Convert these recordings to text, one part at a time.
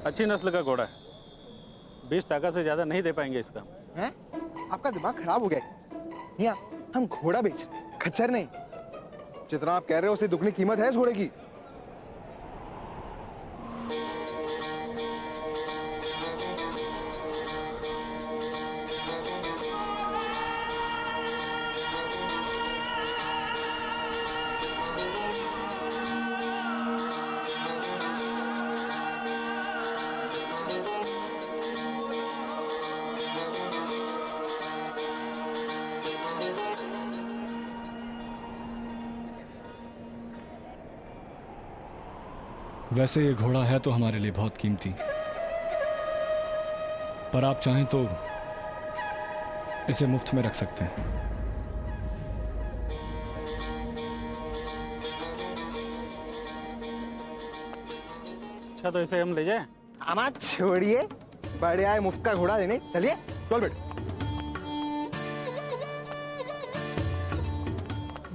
अच्छी नस्ल का घोड़ा है, 20 टका से ज्यादा नहीं दे पाएंगे इसका। हैं? आपका दिमाग खराब हो गया है। मियां, हम घोड़ा बेच रहे हैं, खच्चर नहीं। जितना आप कह रहे हो उससे दुगनी कीमत है इस घोड़े की। वैसे ये घोड़ा है तो हमारे लिए बहुत कीमती, पर आप चाहें तो इसे मुफ्त में रख सकते हैं। अच्छा तो इसे हम ले जाएं? अमा छोड़िए, बड़े आए मुफ्त का घोड़ा देने। चलिए चल बेट।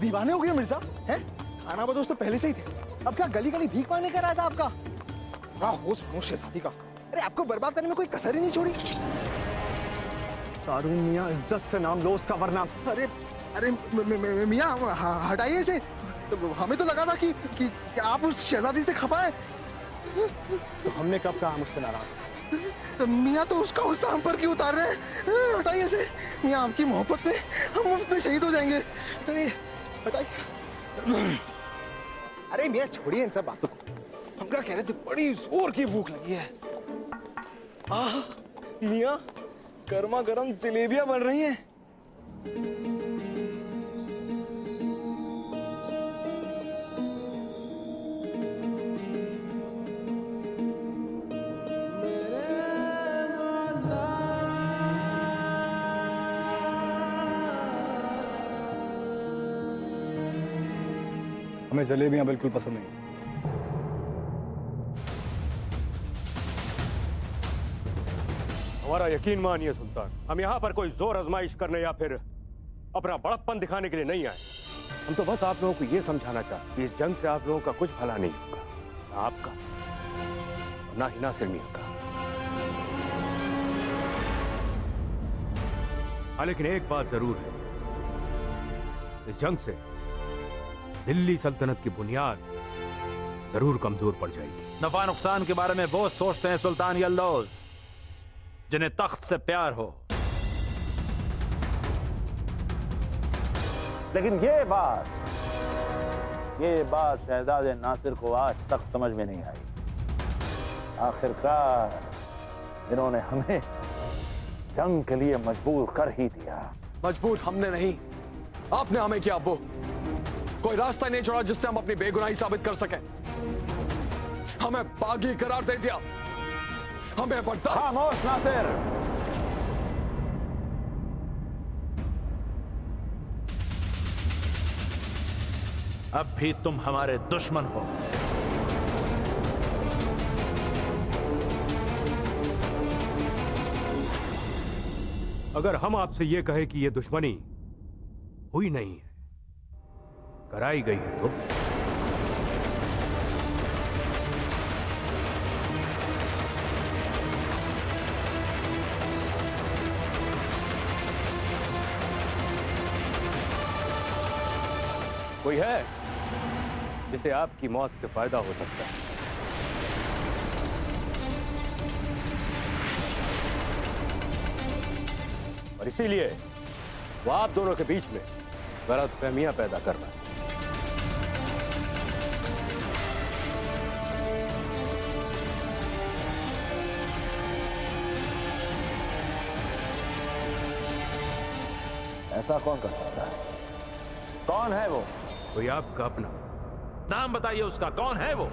दीवाने हो गए मिर्जा हैं? खाना बदोश तो पहले से ही थे, अब क्या गली गली भीख मांगने का रहा था आपका? बड़ा होश मोश शहजादी का। अरे आपको बर्बाद करने में कोई कसर ही नहीं छोड़ी। तारून मियां, इज्जत से नाम लो उसका, वरना। अरे अरे मियां हटाइए इसे। तो हमें तो लगा था कि आप उस शहजादी से खफा है। तो हमने कब कहा मुझसे नाराज? तो मियां तो उसका गुस्सा हम पर क्यों उतार रहे हैं? हटाइए इसे। मियां आपकी मोहब्बत में हम मुफ्त में शहीद हो जाएंगे। हटाइए। अरे मियां छोड़िए इन सब बातों को। हम क्या कह रहे थे, बड़ी जोर की भूख लगी है। आह मियां, गर्मा गर्म जलेबियां बन रही हैं। हमें जलेबियां बिल्कुल पसंद नहीं। हमारा यकीन मानिए सुल्तान, हम यहाँ पर कोई जोर आजमाइश करने या फिर अपना बड़प्पन दिखाने के लिए नहीं आए। हम तो बस आप लोगों को ये समझाना चाहते कि इस जंग से आप लोगों का कुछ भला नहीं होगा, ना आपका ना ही नासिर मियां का। हाँ, लेकिन एक बात जरूर है, इस जंग से दिल्ली सल्तनत की बुनियाद जरूर कमजोर पड़ जाएगी। नफा नुकसान के बारे में वो सोचते हैं सुल्तान यल्दौज जिन्हें तख्त से प्यार हो, लेकिन ये बात शहजादे नासिर को आज तक समझ में नहीं आई। आखिरकार इन्होंने हमें जंग के लिए मजबूर कर ही दिया। मजबूर हमने नहीं, आपने हमें किया अब्बू। कोई रास्ता नहीं छोड़ा जिससे हम अपनी बेगुनाही साबित कर सकें। हमें बागी करार दे दिया, हमें बर्दाश्त। खामोश नासिर, अब भी तुम हमारे दुश्मन हो। अगर हम आपसे ये कहे कि ये दुश्मनी हुई नहीं है, कराई गई है, तो कोई है जिसे आपकी मौत से फायदा हो सकता है? और इसीलिए वो आप दोनों के बीच में गलतफहमियां पैदा कर रहा है। ऐसा कौन कर सकता है? कौन है वो? कोई आपका अपना। नाम बताइए उसका, कौन है वो?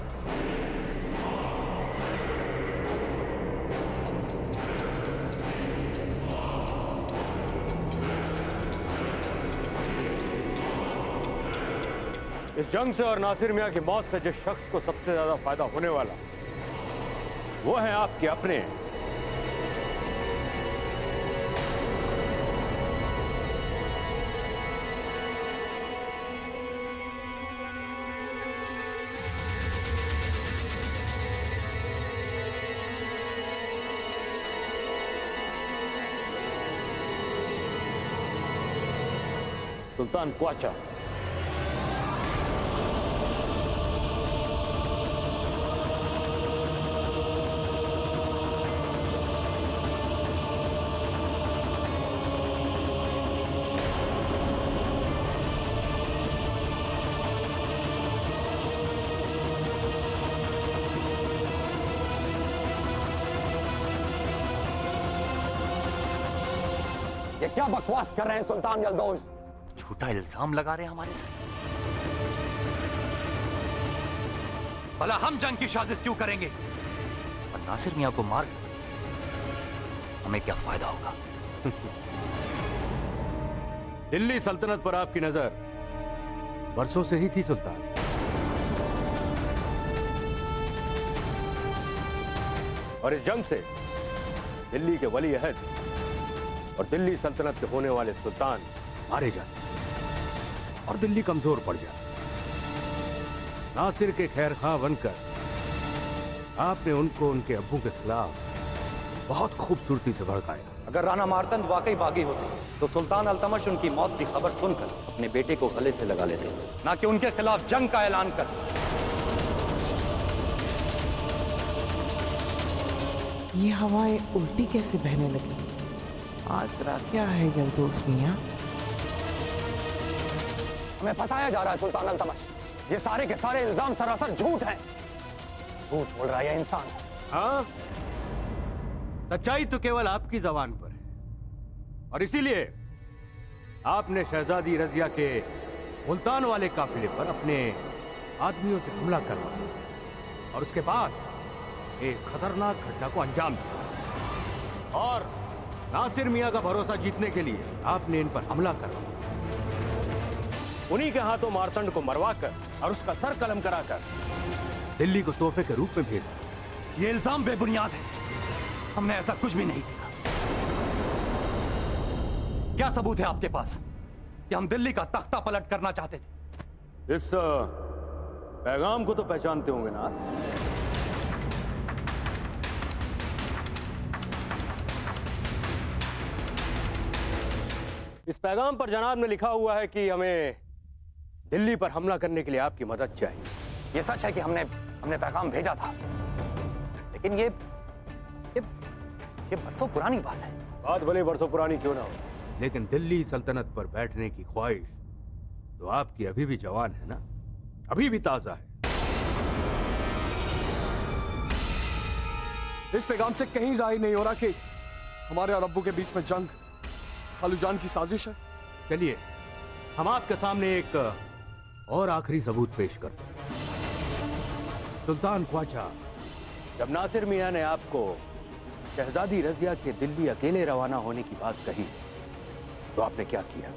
इस जंग से और नासिर मियां की मौत से जिस शख्स को सबसे ज्यादा फायदा होने वाला, वो है आपके अपने। सुल्तान क्वाचा। ये क्या बकवास कर रहे हैं सुल्तान यल्दौज? झूठा इल्जाम लगा रहे हैं हमारे सर। भला हम जंग की साजिश क्यों करेंगे? और नासिर मियां को मार हमें क्या फायदा होगा? दिल्ली सल्तनत पर आपकी नजर बरसों से ही थी सुल्तान। और इस जंग से दिल्ली के वली अहद और दिल्ली सल्तनत के होने वाले सुल्तान मारे जाते और दिल्ली कमजोर पड़ जाती। नासिर के खैर खां बनकर आपने उनको उनके अब्बू के खिलाफ बहुत खूबसूरती से भड़काया। अगर राणा मार्तंड वाकई बागी होते तो सुल्तान अल्तमश उनकी मौत की खबर सुनकर अपने बेटे को गले से लगा लेते, ना कि उनके खिलाफ जंग का ऐलान कर। ये हवाएं उल्टी कैसे बहने लगी? आसरा क्या है यल्दौज मियां? हमें फंसाया जा रहा है सुल्तान अल्तमश। ये सारे के सारे इल्जाम सरासर झूठ हैं। झूठ बोल रहा है ये इंसान। हाँ, सच्चाई तो केवल आपकी जबान पर है और इसीलिए आपने शहजादी रजिया के मुल्तान वाले काफिले पर अपने आदमियों से हमला करवाया और उसके बाद एक खतरनाक घटना को अंजाम दिया। और नासिर मियां का भरोसा जीतने के लिए आपने इन पर हमला करवाया। उन्हीं के हाथों मार्तंड को मरवाकर और उसका सर कलम कराकर दिल्ली को तोहफे के रूप में भेज दिया। ये इल्जाम बेबुनियाद है। हमने ऐसा कुछ भी नहीं किया। क्या सबूत है आपके पास कि हम दिल्ली का तख्ता पलट करना चाहते थे? इस पैगाम को तो पहचानते होंगे ना? इस पैगाम पर जनाब ने लिखा हुआ है कि हमें दिल्ली पर हमला करने के लिए आपकी मदद चाहिए। ये सच है कि हमने पैगाम भेजा था, लेकिन ये बरसों पुरानी बात है। बात भले बरसों पुरानी क्यों ना हो, लेकिन दिल्ली सल्तनत पर बैठने की ख्वाहिश तो आपकी अभी भी जवान है ना, अभी भी ताजा है। इस पैगाम से कहीं जाहिर नहीं हो रहा कि हमारे और अब्बू के बीच में जंग खालूजान की साजिश है। चलिए हम आपके सामने एक और आखिरी सबूत पेश करते हैं। सुल्तान ख्वाजा, जब नासिर मियां ने आपको शहजादी रजिया के दिल्ली अकेले रवाना होने की बात कही तो आपने क्या किया?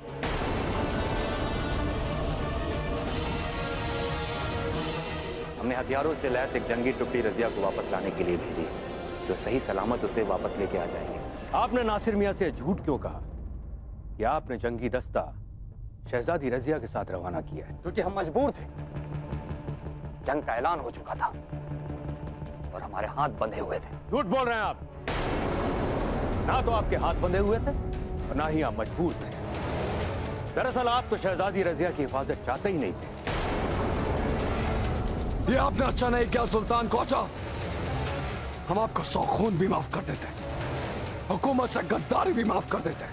हमने हथियारों से लैस एक जंगी टुकड़ी रजिया को वापस लाने के लिए भेजी, जो सही सलामत उसे वापस लेके आ जाएंगे। आपने नासिर मियां से झूठ क्यों कहा कि आपने जंगी दस्ता शहजादी रजिया के साथ रवाना किया है? क्योंकि हम मजबूर थे। जंग का ऐलान हो चुका था और हमारे हाथ बंधे हुए थे। झूठ बोल रहे हैं आप। ना तो आपके हाथ बंधे हुए थे और ना ही आप मजबूर थे। दरअसल आप तो शहजादी रजिया की हिफाजत चाहते ही नहीं थे। ये आपने अच्छा नहीं किया सुल्तान ख्वाजा। हम आपको 100 खून भी माफ कर देते, हुकूमत से गद्दारी भी माफ कर देते,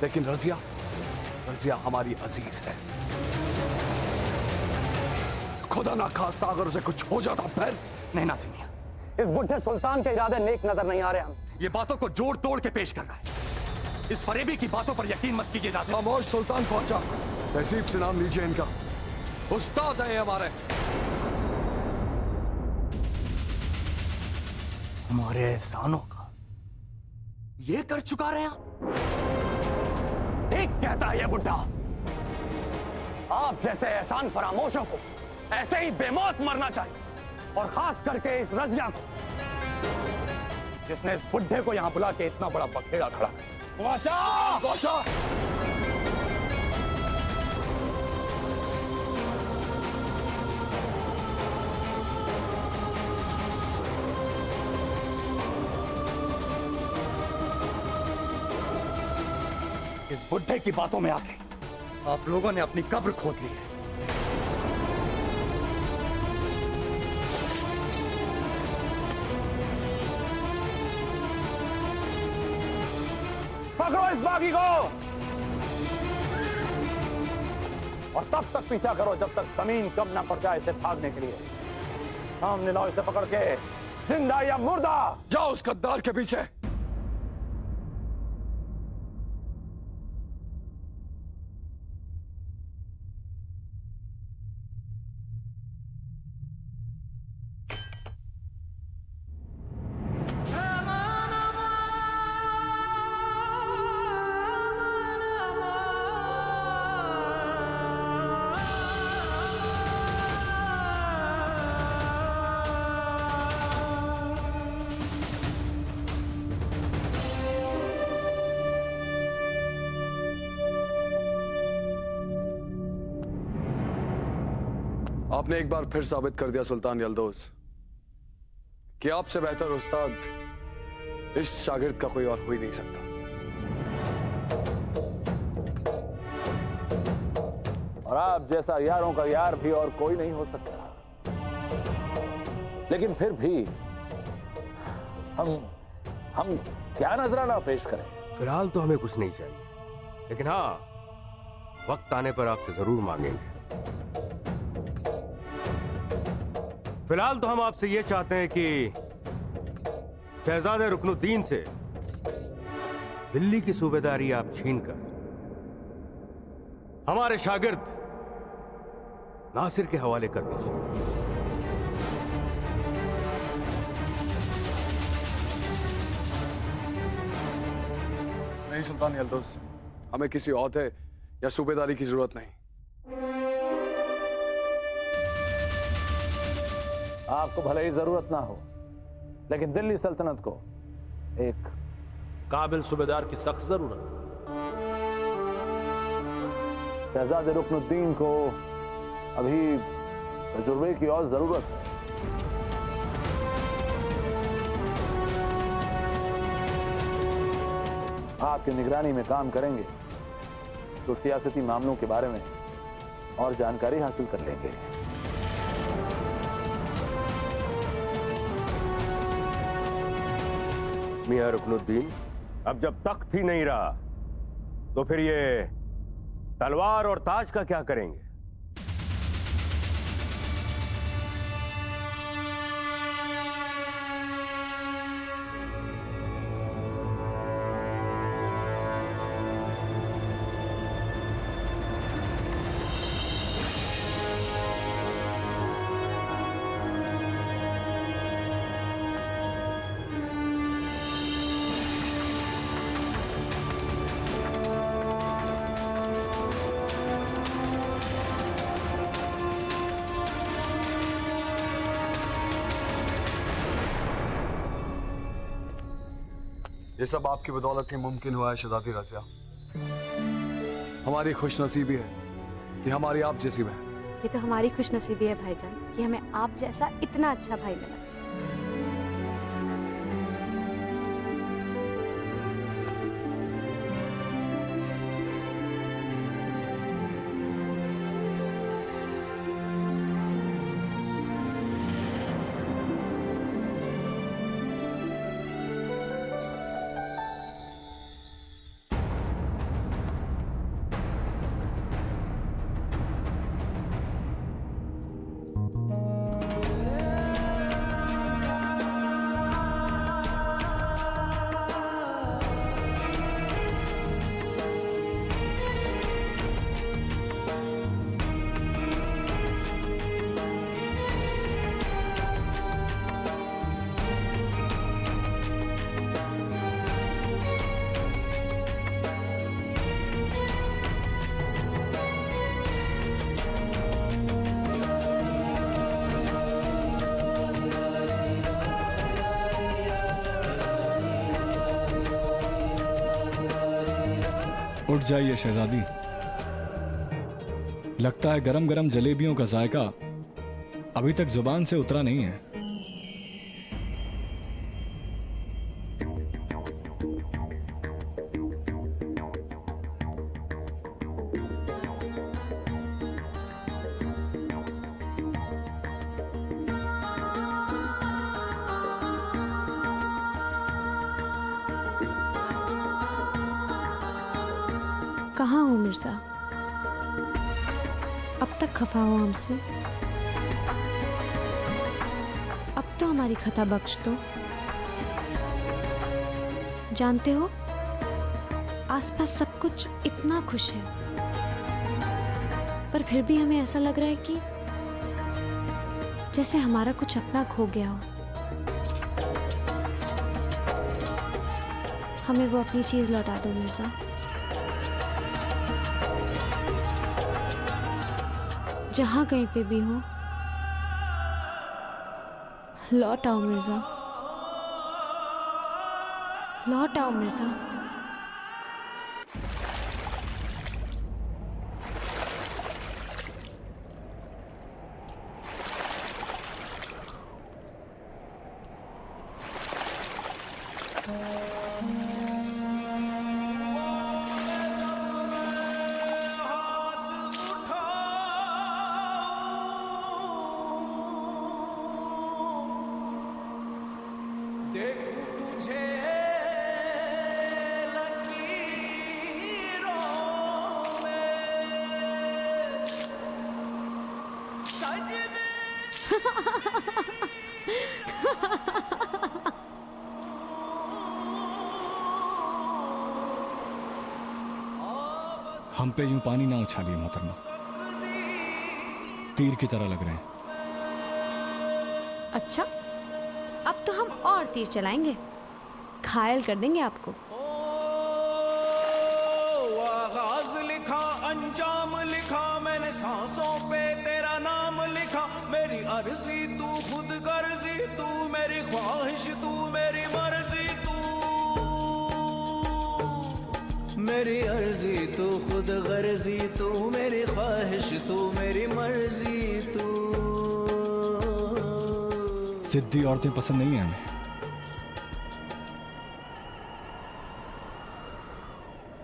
लेकिन रजिया हमारी अजीज है। खुदा ना खास्ता अगर उसे कुछ हो जाता फिर। नहीं नासिर मियां, इस बुढ़े सुल्तान के इरादे नेक नजर नहीं आ रहे हम। ये बातों को जोड़ तोड़ के पेश कर रहा है। इस फरेबी की बातों पर यकीन मत कीजिए नासिर। खामोश सुल्तान ख्वाजा, तहसीब से नाम लीजिए इनका। उस्ताद है हमारे। हमारे एहसानों का ये कर चुका रहे आप। ठीक कहता है ये बुढ़ा। आप जैसे एहसान फरामोशों को ऐसे ही बेमौत मरना चाहिए, और खास करके इस रजिया को, जिसने इस बुढ़े को यहां बुला के इतना बड़ा बखेड़ा खड़ा किया। इस बुढ़े की बातों में आके आप लोगों ने अपनी कब्र खोद ली है। पकड़ो इस बागी को और तब तक पीछा करो जब तक जमीन कम ना पड़ जाए इसे भागने के लिए। सामने लाओ इसे पकड़ के, जिंदा या मुर्दा। जाओ उस गद्दार के पीछे। आपने एक बार फिर साबित कर दिया सुल्तान यल्दौज कि आपसे बेहतर उस्ताद इस शागिर्द का कोई और हो ही नहीं सकता। और आप जैसा यारों का यार भी और कोई नहीं हो सकता। लेकिन फिर भी हम क्या नजराना पेश करें? फिलहाल तो हमें कुछ नहीं चाहिए, लेकिन हाँ, वक्त आने पर आपसे जरूर मांगेंगे। फिलहाल तो हम आपसे यह चाहते हैं कि शहजादे रुकनुद्दीन से दिल्ली की सूबेदारी आप छीनकर हमारे शागिर्द नासिर के हवाले कर दीजिए। नहीं सुल्तान यल्दौज, हमें किसी ओहदे या सूबेदारी की जरूरत नहीं। आपको भले ही जरूरत ना हो, लेकिन दिल्ली सल्तनत को एक काबिल सूबेदार की सख्त जरूरत है। शहजादे रुकनुद्दीन को अभी तजुर्बे की और जरूरत है। आपकी निगरानी में काम करेंगे तो सियासती मामलों के बारे में और जानकारी हासिल कर लेंगे। मियां रुकनुद्दीन, अब जब तख्त ही नहीं रहा तो फिर ये तलवार और ताज का क्या करेंगे? ये सब आपकी बदौलत ही मुमकिन हुआ है शहजादी रज़िया। हमारी खुशनसीबी है कि हमारी आप जैसी बहन। ये तो हमारी खुशनसीबी है भाईजान कि हमें आप जैसा इतना अच्छा भाई मिला। उठ जाइए शहजादी। लगता है गरम गरम जलेबियों का जायका अभी तक जुबान से उतरा नहीं है। कहाँ हो मिर्जा? अब तक खफा हो हमसे? अब तो हमारी खता बख्श दो। जानते हो, आसपास सब कुछ इतना खुश है, पर फिर भी हमें ऐसा लग रहा है कि जैसे हमारा कुछ अपना खो गया हो। हमें वो अपनी चीज लौटा दो मिर्जा। जहां कहीं पे भी हो, लौट आओ मिर्जा, लौट आओ मिर्जा। हम पे यूं पानी ना उछालिए मोहतरमा, तीर की तरह लग रहे हैं। अच्छा, अब तो हम और तीर चलाएंगे, घायल कर देंगे आपको। आगाज लिखा, अंजाम लिखा, मैंने सांसों पे तेरा नाम लिखा। मेरी अर्जी तू, खुद गर्जी तू, मेरी ख्वाहिश तू, मेरी मर्जी तू। मेरी अर्जी तू, खुद गर्जी तू, मेरी ख्वाहिश तू, मेरी मर्जी तू। जिद्दी औरतें पसंद नहीं है हमें।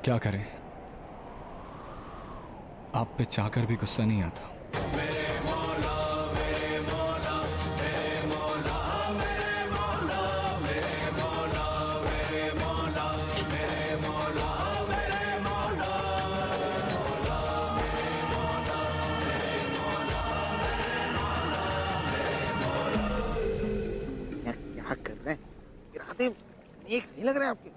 क्या करें, आप पे चाहकर भी गुस्सा नहीं आता। क्या कर रहे हैं? इरादे नेक नहीं लग रहे आपके।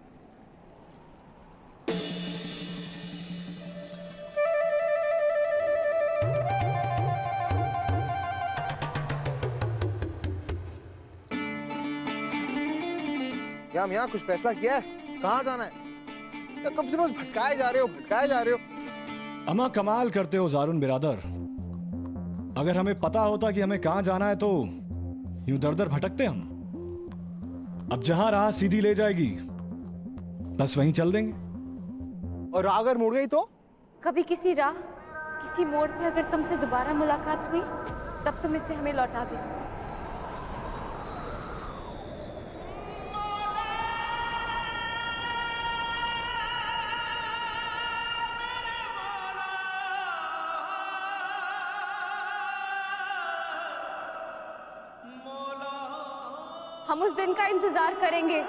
क्या मियां, कुछ फैसला किया है? कहाँ जाना है? या कब से बस भटकाए जा रहे हो, भटकाए जा रहे हो। अमा कमाल करते हो जारून बिरादर। अगर हमें पता होता कि हमें कहाँ जाना है तो यूं दर दर भटकते हम। अब जहां राह सीधी ले जाएगी बस वहीं चल देंगे। और राह अगर मुड़ गई तो? कभी किसी राह, किसी मोड़ पे अगर तुमसे दोबारा मुलाकात हुई, तब तुम इसे हमें लौटा देना। हम उस दिन का इंतजार करेंगे।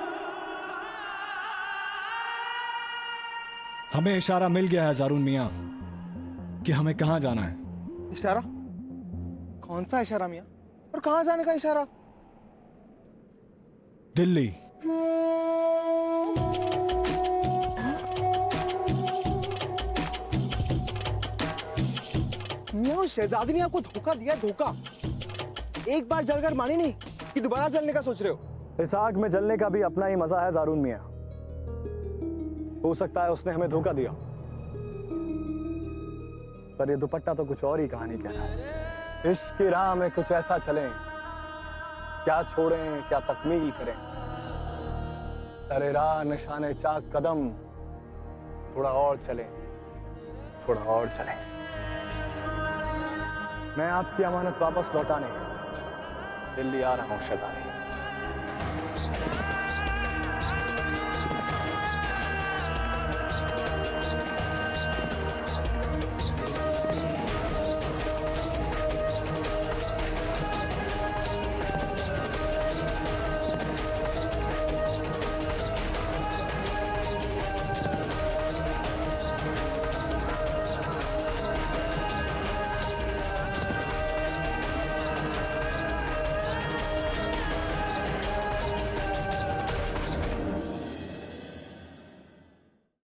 हमें इशारा मिल गया है जारून मियां कि हमें कहां जाना है। इशारा? कौन सा इशारा मियां? और कहां जाने का इशारा? दिल्ली। मियां, वो शहजादी ने आपको धोखा दिया, धोखा। एक बार जलकर मानी नहीं कि दोबारा जलने का सोच रहे हो। इस आग में जलने का भी अपना ही मजा है जारून मियां। हो सकता है उसने हमें धोखा दिया, पर ये दुपट्टा तो कुछ और ही कहानी कह रहा है। इश्क की राह में कुछ ऐसा चलें, क्या छोड़ें क्या तकमील करें। सरे राह निशाने चाक कदम, थोड़ा और चलें, थोड़ा और चलें। मैं आपकी अमानत वापस लौटाने दिल्ली आ रहा हूं शहजादी।